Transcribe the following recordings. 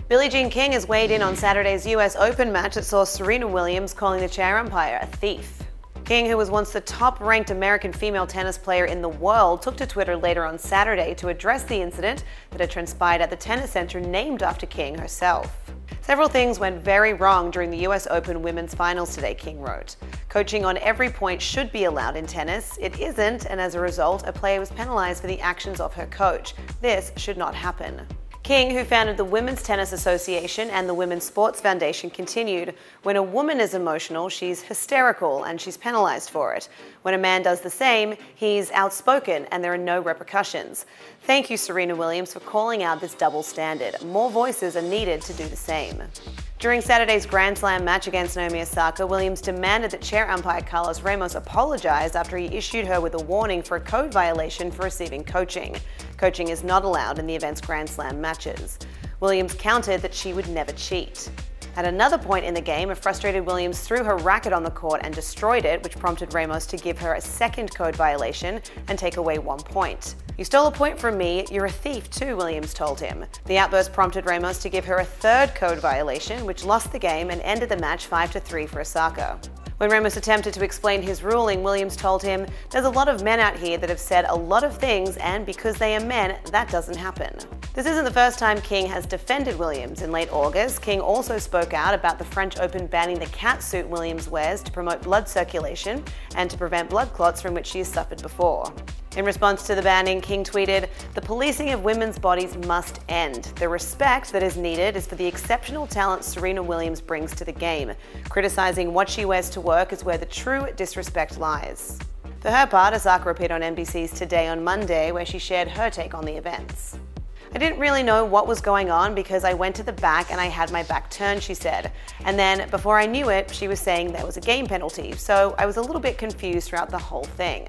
Billie Jean King has weighed in on Saturday's US Open match that saw Serena Williams calling the chair umpire a thief. King, who was once the top-ranked American female tennis player in the world, took to Twitter later on Saturday to address the incident that had transpired at the tennis center named after King herself. Several things went very wrong during the US Open women's finals today, King wrote. Coaching on every point should be allowed in tennis. It isn't, and as a result, a player was penalized for the actions of her coach. This should not happen. King, who founded the Women's Tennis Association and the Women's Sports Foundation, continued, "When a woman is emotional, she's hysterical and she's penalized for it. When a man does the same, he's outspoken and there are no repercussions. Thank you, Serena Williams, for calling out this double standard. More voices are needed to do the same." During Saturday's Grand Slam match against Naomi Osaka, Williams demanded that chair umpire Carlos Ramos apologize after he issued her with a warning for a code violation for receiving coaching. Coaching is not allowed in the event's Grand Slam matches. Williams countered that she would never cheat. At another point in the game, a frustrated Williams threw her racket on the court and destroyed it, which prompted Ramos to give her a second code violation and take away 1 point. "You stole a point from me, you're a thief too," Williams told him. The outburst prompted Ramos to give her a third code violation, which lost the game and ended the match 5-3 for Osaka. When Ramos attempted to explain his ruling, Williams told him, "There's a lot of men out here that have said a lot of things, and because they are men, that doesn't happen." This isn't the first time King has defended Williams. In late August, King also spoke out about the French Open banning the catsuit Williams wears to promote blood circulation and to prevent blood clots from which she has suffered before. In response to the banning, King tweeted, "The policing of women's bodies must end. The respect that is needed is for the exceptional talent Serena Williams brings to the game. Criticizing what she wears to work is where the true disrespect lies." For her part, Osaka appeared on NBC's Today on Monday, where she shared her take on the events. "I didn't really know what was going on because I went to the back and I had my back turned," she said. "And then, before I knew it, she was saying there was a game penalty, so I was a little bit confused throughout the whole thing."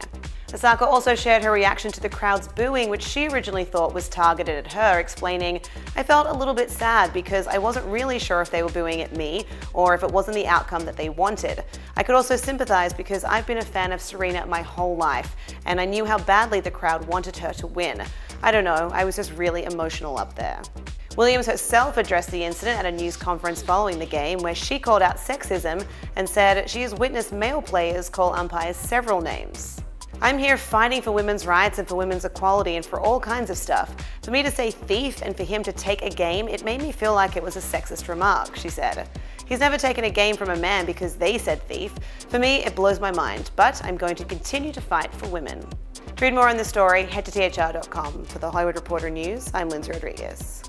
Osaka also shared her reaction to the crowd's booing, which she originally thought was targeted at her, explaining, "I felt a little bit sad because I wasn't really sure if they were booing at me or if it wasn't the outcome that they wanted. I could also sympathize because I've been a fan of Serena my whole life, and I knew how badly the crowd wanted her to win. I don't know, I was just really emotional up there." Williams herself addressed the incident at a news conference following the game, where she called out sexism and said she has witnessed male players call umpires several names. "I'm here fighting for women's rights and for women's equality and for all kinds of stuff. For me to say thief and for him to take a game, it made me feel like it was a sexist remark," she said. "He's never taken a game from a man because they said thief. For me, it blows my mind, but I'm going to continue to fight for women." To read more on this story, head to THR.com. For the Hollywood Reporter News, I'm Lindsay Rodriguez.